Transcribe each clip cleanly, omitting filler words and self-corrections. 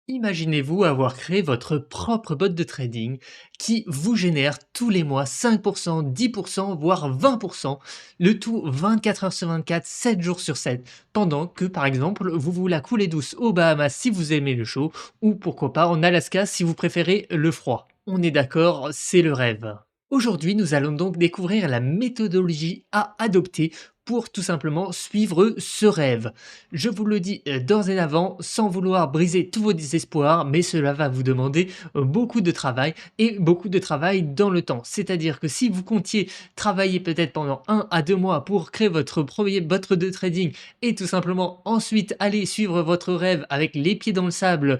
Imaginez-vous avoir créé votre propre bot de trading qui vous génère tous les mois 5%, 10%, voire 20%, le tout 24 heures sur 24, 7 jours sur 7, pendant que par exemple vous vous la coulez douce aux Bahamas si vous aimez le chaud, ou pourquoi pas en Alaska si vous préférez le froid. On est d'accord, c'est le rêve. Aujourd'hui, nous allons donc découvrir la méthodologie à adopter pour tout simplement suivre ce rêve. Je vous le dis d'ores et avant, sans vouloir briser tous vos désespoirs, mais cela va vous demander beaucoup de travail et beaucoup de travail dans le temps. C'est-à-dire que si vous comptiez travailler peut-être pendant 1 à 2 mois pour créer votre premier bot de trading et tout simplement ensuite aller suivre votre rêve avec les pieds dans le sable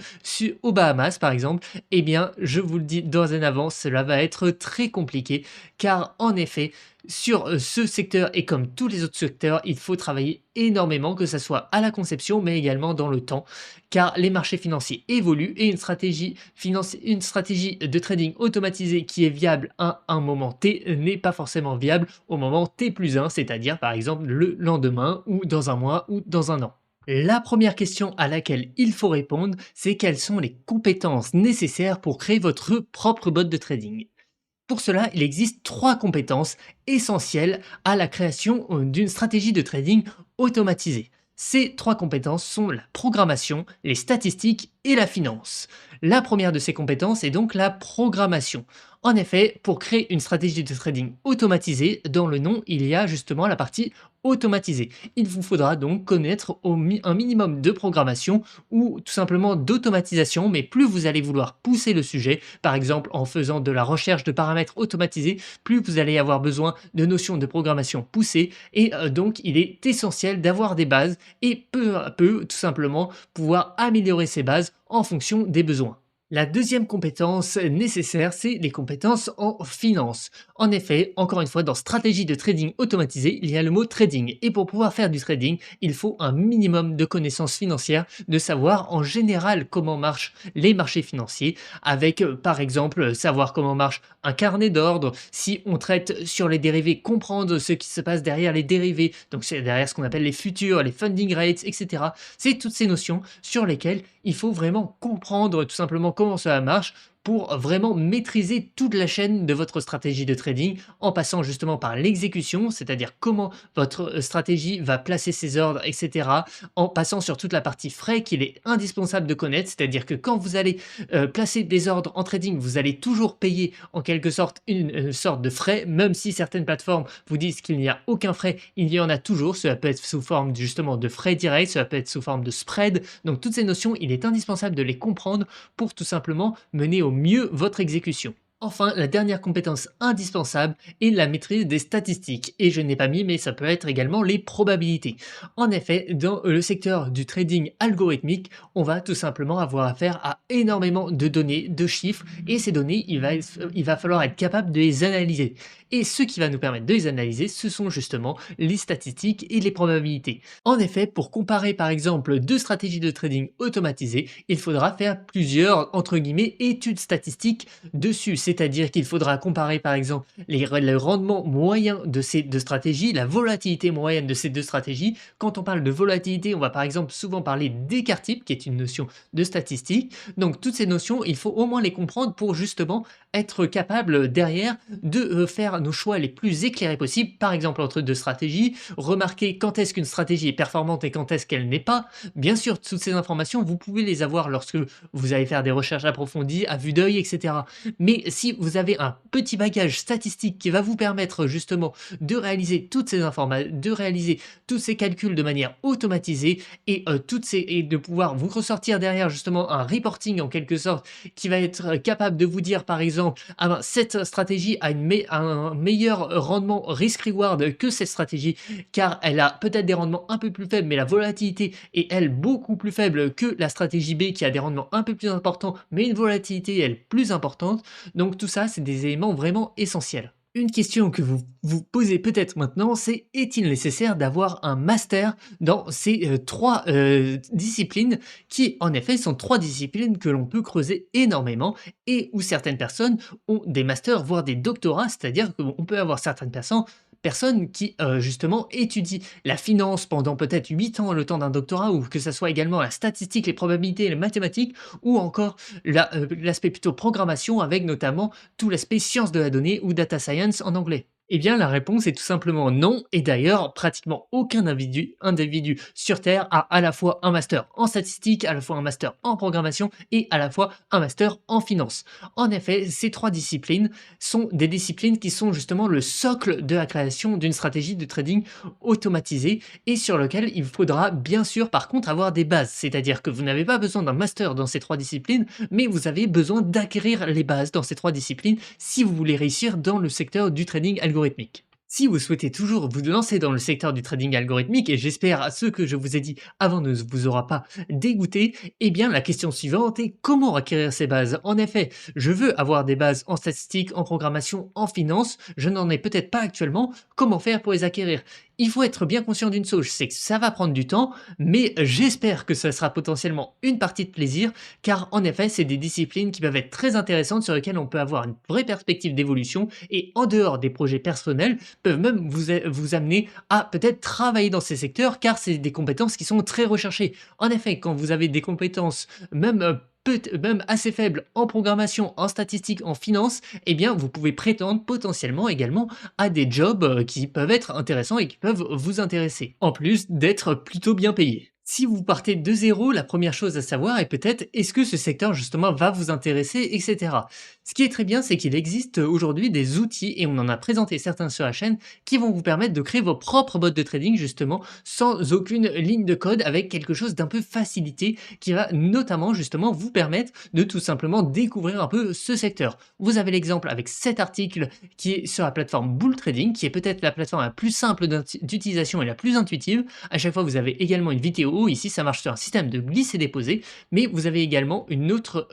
aux Bahamas par exemple, eh bien je vous le dis d'ores et avant, cela va être très compliqué car en effet, sur ce secteur et comme tous les autres secteurs, il faut travailler énormément, que ça soit à la conception, mais également dans le temps, car les marchés financiers évoluent et une stratégie de trading automatisée qui est viable à un moment T n'est pas forcément viable au moment T plus 1, c'est-à-dire par exemple le lendemain ou dans un mois ou dans un an. La première question à laquelle il faut répondre, c'est quelles sont les compétences nécessaires pour créer votre propre bot de trading. Pour cela, il existe 3 compétences essentielles à la création d'une stratégie de trading automatisée. Ces 3 compétences sont la programmation, les statistiques et la finance. La première de ces compétences est donc la programmation. En effet, pour créer une stratégie de trading automatisée, dans le nom, il y a justement la partie automatisée. Il vous faudra donc connaître un minimum de programmation ou tout simplement d'automatisation, mais plus vous allez vouloir pousser le sujet, par exemple en faisant de la recherche de paramètres automatisés, plus vous allez avoir besoin de notions de programmation poussées et donc il est essentiel d'avoir des bases et peu à peu tout simplement pouvoir améliorer ces bases en fonction des besoins. La deuxième compétence nécessaire, c'est les compétences en finance. En effet, encore une fois, dans stratégie de trading automatisé, il y a le mot trading. Et pour pouvoir faire du trading, il faut un minimum de connaissances financières, de savoir en général comment marchent les marchés financiers, avec par exemple savoir comment marche un carnet d'ordre, si on traite sur les dérivés, comprendre ce qui se passe derrière les dérivés, donc c'est derrière ce qu'on appelle les futurs, les funding rates, etc. C'est toutes ces notions sur lesquelles il faut vraiment comprendre tout simplement comment cela marche pour vraiment maîtriser toute la chaîne de votre stratégie de trading en passant justement par l'exécution, c'est-à-dire comment votre stratégie va placer ses ordres, etc. En passant sur toute la partie frais qu'il est indispensable de connaître, c'est-à-dire que quand vous allez placer des ordres en trading, vous allez toujours payer en quelque sorte une sorte de frais, même si certaines plateformes vous disent qu'il n'y a aucun frais, il y en a toujours. Cela peut être sous forme justement de frais directs, cela peut être sous forme de spread. Donc toutes ces notions, il est indispensable de les comprendre pour tout simplement mener au mieux votre exécution. Enfin, la dernière compétence indispensable est la maîtrise des statistiques. Et je n'ai pas mis, mais ça peut être également les probabilités. En effet, dans le secteur du trading algorithmique, on va tout simplement avoir affaire à énormément de données, de chiffres, et ces données, il va falloir être capable de les analyser. Et ce qui va nous permettre de les analyser, ce sont justement les statistiques et les probabilités. En effet, pour comparer par exemple deux stratégies de trading automatisées, il faudra faire plusieurs entre guillemets études statistiques dessus, c'est-à-dire qu'il faudra comparer par exemple le rendement moyen de ces deux stratégies, la volatilité moyenne de ces deux stratégies. Quand on parle de volatilité, on va par exemple souvent parler d'écart type, qui est une notion de statistique. Donc toutes ces notions, il faut au moins les comprendre pour justement être capable derrière de faire nos choix les plus éclairés possibles, par exemple entre deux stratégies, remarquer quand est-ce qu'une stratégie est performante et quand est-ce qu'elle n'est pas. Bien sûr, toutes ces informations, vous pouvez les avoir lorsque vous allez faire des recherches approfondies, à vue d'œil, etc. Mais si vous avez un petit bagage statistique qui va vous permettre justement de réaliser toutes ces informations, de réaliser tous ces calculs de manière automatisée et, et de pouvoir vous ressortir derrière justement un reporting en quelque sorte qui va être capable de vous dire par exemple ah ben, cette stratégie a un meilleur rendement risk-reward que cette stratégie car elle a peut-être des rendements un peu plus faibles mais la volatilité est elle beaucoup plus faible que la stratégie B qui a des rendements un peu plus importants mais une volatilité elle plus importante. Donc tout ça c'est des éléments vraiment essentiels. Une question que vous vous posez peut-être maintenant, c'est est-il nécessaire d'avoir un master dans ces 3 disciplines qui, en effet, sont 3 disciplines que l'on peut creuser énormément et où certaines personnes ont des masters, voire des doctorats, c'est-à-dire qu'on peut avoir certaines personne qui justement étudie la finance pendant peut-être 8 ans, le temps d'un doctorat, ou que ça soit également la statistique, les probabilités, les mathématiques, ou encore l'aspect plutôt programmation avec notamment tout l'aspect sciences de la donnée ou data science en anglais. Eh bien, la réponse est tout simplement non. Et d'ailleurs, pratiquement aucun individu sur Terre a à la fois un master en statistique, à la fois un master en programmation et à la fois un master en finance. En effet, ces trois disciplines sont des disciplines qui sont justement le socle de la création d'une stratégie de trading automatisée et sur lequel il faudra bien sûr par contre avoir des bases. C'est-à-dire que vous n'avez pas besoin d'un master dans ces trois disciplines, mais vous avez besoin d'acquérir les bases dans ces trois disciplines si vous voulez réussir dans le secteur du trading algorithmique. Si vous souhaitez toujours vous lancer dans le secteur du trading algorithmique, et j'espère à ce que je vous ai dit avant ne vous aura pas dégoûté, eh bien la question suivante est comment acquérir ces bases. En effet, je veux avoir des bases en statistique, en programmation, en finance, je n'en ai peut-être pas actuellement, comment faire pour les acquérir? Il faut être bien conscient d'une chose, c'est que ça va prendre du temps, mais j'espère que ça sera potentiellement une partie de plaisir, car en effet, c'est des disciplines qui peuvent être très intéressantes, sur lesquelles on peut avoir une vraie perspective d'évolution, et en dehors des projets personnels, peuvent même vous amener à peut-être travailler dans ces secteurs, car c'est des compétences qui sont très recherchées. En effet, quand vous avez des compétences, même même assez faibles en programmation, en statistique, en finance, eh bien vous pouvez prétendre potentiellement également à des jobs qui peuvent être intéressants et qui peuvent vous intéresser, en plus d'être plutôt bien payés. Si vous partez de zéro, la première chose à savoir est peut-être est-ce que ce secteur justement va vous intéresser, etc. Ce qui est très bien, c'est qu'il existe aujourd'hui des outils, et on en a présenté certains sur la chaîne, qui vont vous permettre de créer vos propres bots de trading justement sans aucune ligne de code, avec quelque chose d'un peu facilité qui va notamment justement vous permettre de tout simplement découvrir un peu ce secteur. Vous avez l'exemple avec cet article qui est sur la plateforme Bull Trading, qui est peut-être la plateforme la plus simple d'utilisation et la plus intuitive. À chaque fois, vous avez également une vidéo. Ici, ça marche sur un système de glisse et déposer, mais vous avez également une autre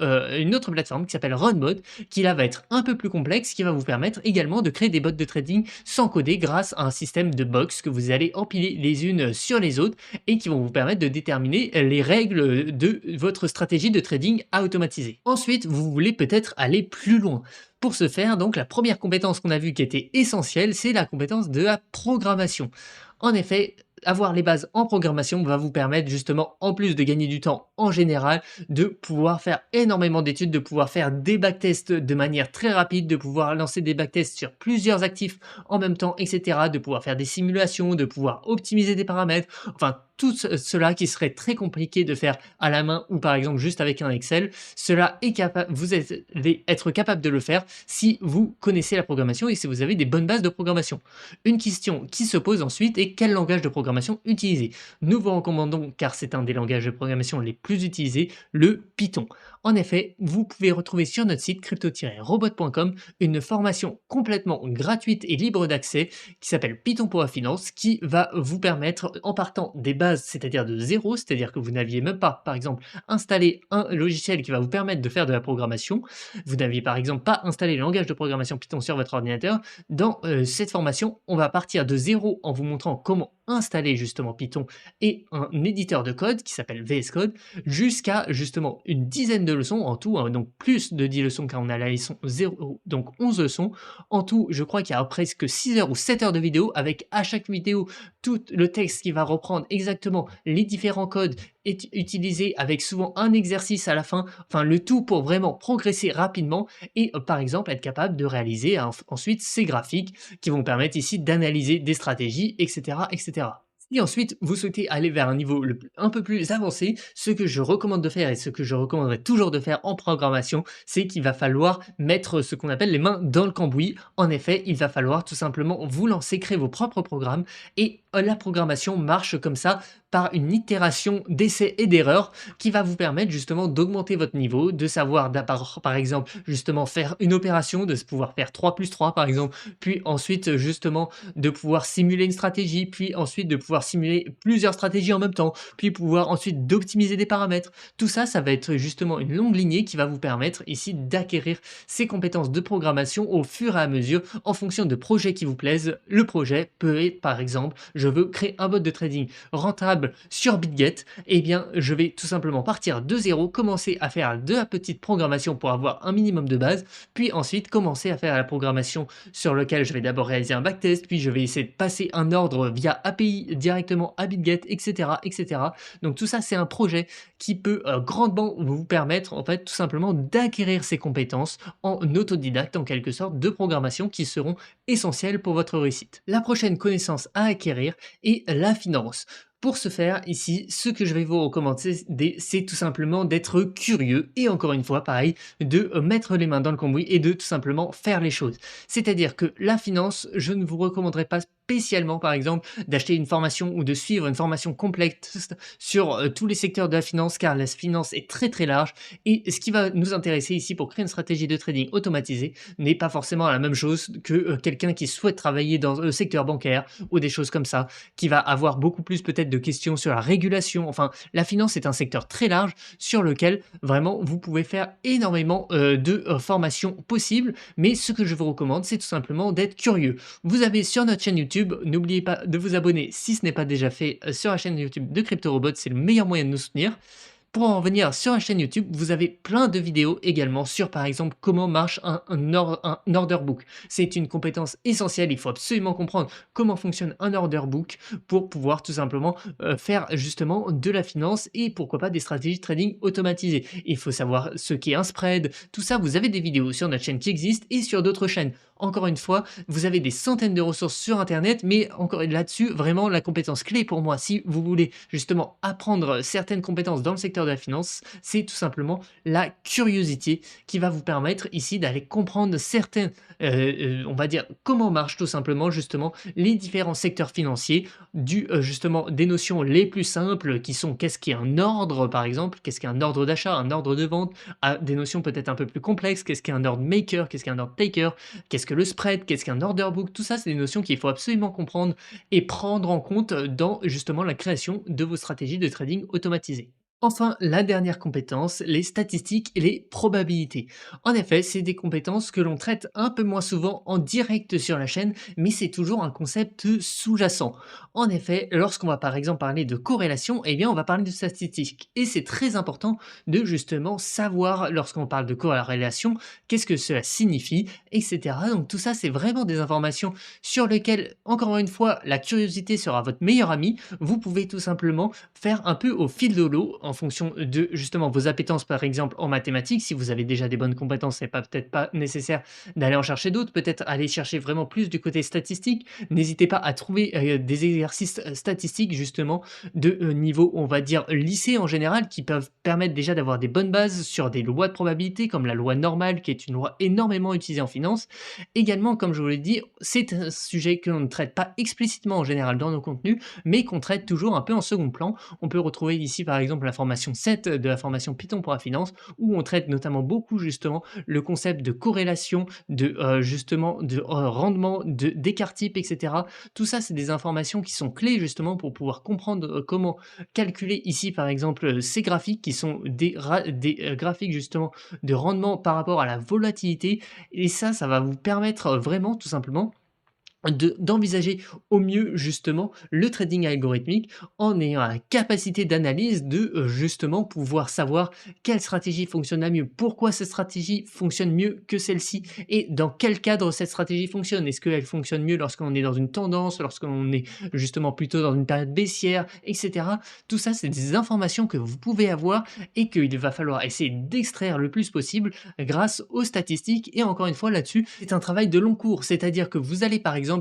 plateforme qui s'appelle Runbot, qui là va être un peu plus complexe, qui va vous permettre également de créer des bots de trading sans coder grâce à un système de box que vous allez empiler les unes sur les autres et qui vont vous permettre de déterminer les règles de votre stratégie de trading à automatiser. Ensuite, vous voulez peut-être aller plus loin. Pour ce faire, donc, la première compétence qu'on a vue qui était essentielle, c'est la compétence de la programmation. En effet, avoir les bases en programmation va vous permettre justement, en plus de gagner du temps en général, de pouvoir faire énormément d'études, de pouvoir faire des backtests de manière très rapide, de pouvoir lancer des backtests sur plusieurs actifs en même temps, etc., de pouvoir faire des simulations, de pouvoir optimiser des paramètres, enfin tout cela qui serait très compliqué de faire à la main ou par exemple juste avec un Excel, cela est capable, vous allez être capable de le faire si vous connaissez la programmation et si vous avez des bonnes bases de programmation. Une question qui se pose ensuite est quel langage de programmation utiliser? Nous vous recommandons, car c'est un des langages de programmation les plus utilisés, le Python. En effet, vous pouvez retrouver sur notre site crypto-robot.com une formation complètement gratuite et libre d'accès qui s'appelle Python pour la finance, qui va vous permettre, en partant des bases, c'est-à-dire de zéro, c'est-à-dire que vous n'aviez même pas, par exemple, installé un logiciel qui va vous permettre de faire de la programmation, vous n'aviez par exemple pas installé le langage de programmation Python sur votre ordinateur, dans cette formation, on va partir de zéro en vous montrant comment installer justement Python et un éditeur de code qui s'appelle VS Code, jusqu'à justement une dizaine de leçons en tout, hein, donc plus de 10 leçons car on a la leçon 0, donc 11 leçons. En tout, je crois qu'il y a presque 6 heures ou 7 heures de vidéo, avec à chaque vidéo tout le texte qui va reprendre exactement les différents codes utilisés, avec souvent un exercice à la fin, enfin le tout pour vraiment progresser rapidement et par exemple être capable de réaliser ensuite ces graphiques qui vont permettre ici d'analyser des stratégies, etc., etc. Si ensuite vous souhaitez aller vers un niveau un peu plus avancé, ce que je recommande de faire et ce que je recommanderais toujours de faire en programmation, c'est qu'il va falloir mettre ce qu'on appelle les mains dans le cambouis. En effet, il va falloir tout simplement vous lancer, créer vos propres programmes, et la programmation marche comme ça, par une itération d'essais et d'erreurs qui va vous permettre justement d'augmenter votre niveau, de savoir par exemple justement faire une opération, de pouvoir faire 3 plus 3 par exemple, puis ensuite justement de pouvoir simuler une stratégie, puis ensuite de pouvoir simuler plusieurs stratégies en même temps, puis pouvoir ensuite d'optimiser des paramètres. Tout ça, ça va être justement une longue lignée qui va vous permettre ici d'acquérir ces compétences de programmation au fur et à mesure en fonction de projets qui vous plaisent. Le projet peut être par exemple, je veux créer un bot de trading rentable stable sur Bitget, eh bien, je vais tout simplement partir de zéro, commencer à faire de la petite programmation pour avoir un minimum de base, puis ensuite commencer à faire la programmation sur lequel je vais d'abord réaliser un backtest, puis je vais essayer de passer un ordre via API directement à Bitget, etc., etc. Donc tout ça, c'est un projet qui peut grandement vous permettre, en fait, tout simplement d'acquérir ces compétences en autodidacte, en quelque sorte, de programmation qui seront essentielles pour votre réussite. La prochaine connaissance à acquérir est la finance. Pour ce faire, ici, ce que je vais vous recommander, c'est tout simplement d'être curieux et encore une fois, pareil, de mettre les mains dans le cambouis et de tout simplement faire les choses. C'est-à-dire que la finance, je ne vous recommanderais pas spécialement, par exemple, d'acheter une formation ou de suivre une formation complète sur tous les secteurs de la finance, car la finance est très très large et ce qui va nous intéresser ici pour créer une stratégie de trading automatisée n'est pas forcément la même chose que quelqu'un qui souhaite travailler dans le secteur bancaire ou des choses comme ça, qui va avoir beaucoup plus peut-être de questions sur la régulation. Enfin, la finance est un secteur très large sur lequel vraiment vous pouvez faire énormément de formations possibles, mais ce que je vous recommande, c'est tout simplement d'être curieux. Vous avez sur notre chaîne YouTube, n'oubliez pas de vous abonner si ce n'est pas déjà fait sur la chaîne YouTube de CryptoRobot, c'est le meilleur moyen de nous soutenir. Pour en revenir sur la chaîne YouTube, vous avez plein de vidéos également sur, par exemple, comment marche un order book. C'est une compétence essentielle, il faut absolument comprendre comment fonctionne un order book pour pouvoir tout simplement faire justement de la finance et pourquoi pas des stratégies de trading automatisées. Il faut savoir ce qu'est un spread, tout ça, vous avez des vidéos sur notre chaîne qui existent et sur d'autres chaînes. Encore une fois, vous avez des centaines de ressources sur internet, mais encore là-dessus, vraiment la compétence clé pour moi, si vous voulez justement apprendre certaines compétences dans le secteur de la finance, c'est tout simplement la curiosité qui va vous permettre ici d'aller comprendre certains, on va dire, comment marchent tout simplement justement les différents secteurs financiers, justement des notions les plus simples qui sont qu'est-ce qu'est un ordre par exemple, qu'est-ce qu'est un ordre d'achat, un ordre de vente, à des notions peut-être un peu plus complexes, qu'est-ce qu'est un ordre maker, qu'est-ce qu'est un ordre taker, qu'est-ce que le spread, qu'est-ce qu'un order book, tout ça c'est des notions qu'il faut absolument comprendre et prendre en compte dans justement la création de vos stratégies de trading automatisées. Enfin, la dernière compétence, les statistiques et les probabilités. En effet, c'est des compétences que l'on traite un peu moins souvent en direct sur la chaîne, mais c'est toujours un concept sous-jacent. En effet, lorsqu'on va par exemple parler de corrélation, eh bien on va parler de statistiques. Et c'est très important de justement savoir, lorsqu'on parle de corrélation, qu'est-ce que cela signifie, etc. Donc tout ça, c'est vraiment des informations sur lesquelles, encore une fois, la curiosité sera votre meilleur ami. Vous pouvez tout simplement faire un peu au fil de l'eau en fonction de justement vos appétences, par exemple en mathématiques. Si vous avez déjà des bonnes compétences, c'est pas peut-être pas nécessaire d'aller en chercher d'autres, peut-être aller chercher vraiment plus du côté statistique. N'hésitez pas à trouver des exercices statistiques justement de niveau, on va dire, lycée en général, qui peuvent permettre déjà d'avoir des bonnes bases sur des lois de probabilité, comme la loi normale, qui est une loi énormément utilisée en finance. Également, comme je vous l'ai dit, c'est un sujet que l'on ne traite pas explicitement en général dans nos contenus, mais qu'on traite toujours un peu en second plan. On peut retrouver ici par exemple la formation 7 de la formation Python pour la finance, où on traite notamment beaucoup justement le concept de corrélation, de justement de rendement, d'écart type, etc. Tout ça, c'est des informations qui sont clés justement pour pouvoir comprendre comment calculer ici par exemple ces graphiques qui sont des graphiques justement de rendement par rapport à la volatilité. Et ça va vous permettre vraiment tout simplement d'envisager au mieux justement le trading algorithmique en ayant la capacité d'analyse de justement pouvoir savoir quelle stratégie fonctionne la mieux, pourquoi cette stratégie fonctionne mieux que celle-ci et dans quel cadre cette stratégie fonctionne. Est-ce qu'elle fonctionne mieux lorsqu'on est dans une tendance, lorsqu'on est justement plutôt dans une période baissière, etc. Tout ça, c'est des informations que vous pouvez avoir et qu'il va falloir essayer d'extraire le plus possible grâce aux statistiques. Et encore une fois, là-dessus, c'est un travail de long cours, c'est-à-dire que vous allez par exemple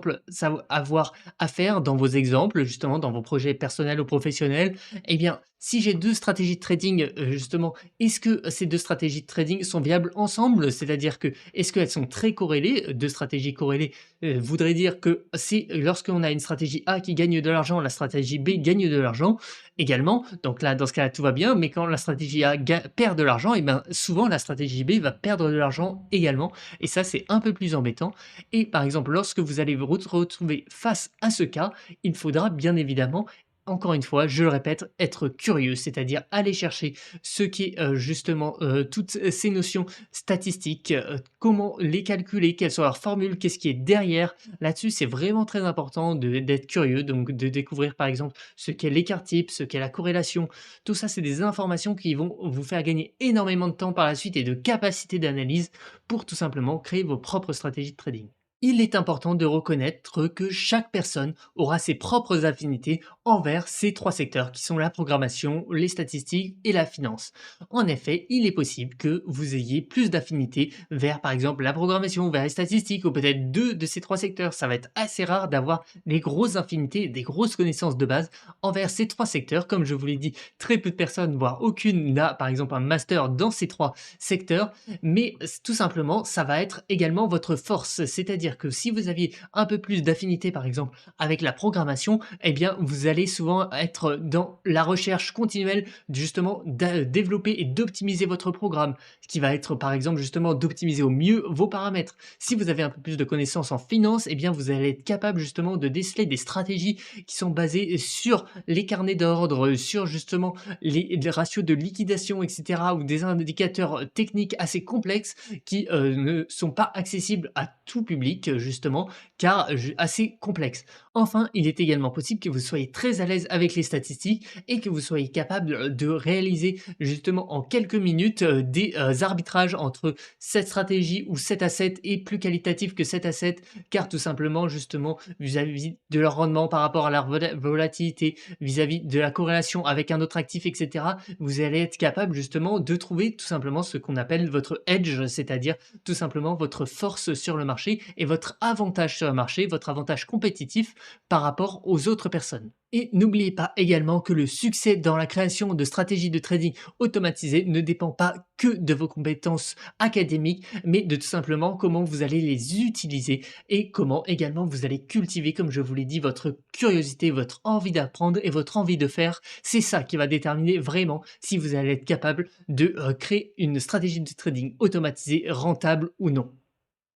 avoir à faire dans vos exemples, justement dans vos projets personnels ou professionnels, eh bien, si j'ai deux stratégies de trading, justement, est-ce que ces deux stratégies de trading sont viables ensemble? C'est-à-dire que, est-ce qu'elles sont très corrélées? Deux stratégies corrélées voudrait dire que si lorsqu'on a une stratégie A qui gagne de l'argent, la stratégie B gagne de l'argent également. Donc là, dans ce cas-là, tout va bien. Mais quand la stratégie A perd de l'argent, et bien souvent la stratégie B va perdre de l'argent également. Et ça, c'est un peu plus embêtant. Et par exemple, lorsque vous allez vous retrouver face à ce cas, il faudra bien évidemment Encore une fois, je le répète, être curieux, c'est-à-dire aller chercher ce qui est, justement, toutes ces notions statistiques, comment les calculer, quelles sont leurs formules, qu'est-ce qui est derrière. Là-dessus, c'est vraiment très important d'être curieux, donc de découvrir, par exemple, ce qu'est l'écart type, ce qu'est la corrélation. Tout ça, c'est des informations qui vont vous faire gagner énormément de temps par la suite et de capacité d'analyse pour tout simplement créer vos propres stratégies de trading. Il est important de reconnaître que chaque personne aura ses propres affinités envers ces 3 secteurs qui sont la programmation, les statistiques et la finance. En effet, il est possible que vous ayez plus d'affinités vers, par exemple, la programmation, vers les statistiques ou peut-être 2 de ces 3 secteurs. Ça va être assez rare d'avoir des grosses affinités, des grosses connaissances de base envers ces 3 secteurs. Comme je vous l'ai dit, très peu de personnes, voire aucune, n'a par exemple un master dans ces 3 secteurs, mais tout simplement, ça va être également votre force. C'est-à-dire que si vous aviez un peu plus d'affinité, par exemple, avec la programmation, eh bien, vous allez souvent être dans la recherche continuelle, justement, de développer et d'optimiser votre programme, ce qui va être, par exemple, justement, d'optimiser au mieux vos paramètres. Si vous avez un peu plus de connaissances en finance, eh bien, vous allez être capable, justement, de déceler des stratégies qui sont basées sur les carnets d'ordre, sur, justement, les ratios de liquidation, etc., ou des indicateurs techniques assez complexes qui ne sont pas accessibles à tout public, justement, car assez complexes. Enfin, il est également possible que vous soyez très à l'aise avec les statistiques et que vous soyez capable de réaliser justement en quelques minutes des arbitrages entre cette stratégie ou cet asset est plus qualitatif que cet asset, car tout simplement, justement, vis-à-vis de leur rendement par rapport à leur volatilité, vis-à-vis de la corrélation avec un autre actif, etc., vous allez être capable justement de trouver tout simplement ce qu'on appelle votre edge, c'est-à-dire tout simplement votre force sur le marché et votre avantage sur le marché, votre avantage compétitif par rapport aux autres personnes. Et n'oubliez pas également que le succès dans la création de stratégies de trading automatisées ne dépend pas que de vos compétences académiques, mais de tout simplement comment vous allez les utiliser et comment également vous allez cultiver, comme je vous l'ai dit, votre curiosité, votre envie d'apprendre et votre envie de faire. C'est ça qui va déterminer vraiment si vous allez être capable de créer une stratégie de trading automatisée rentable ou non.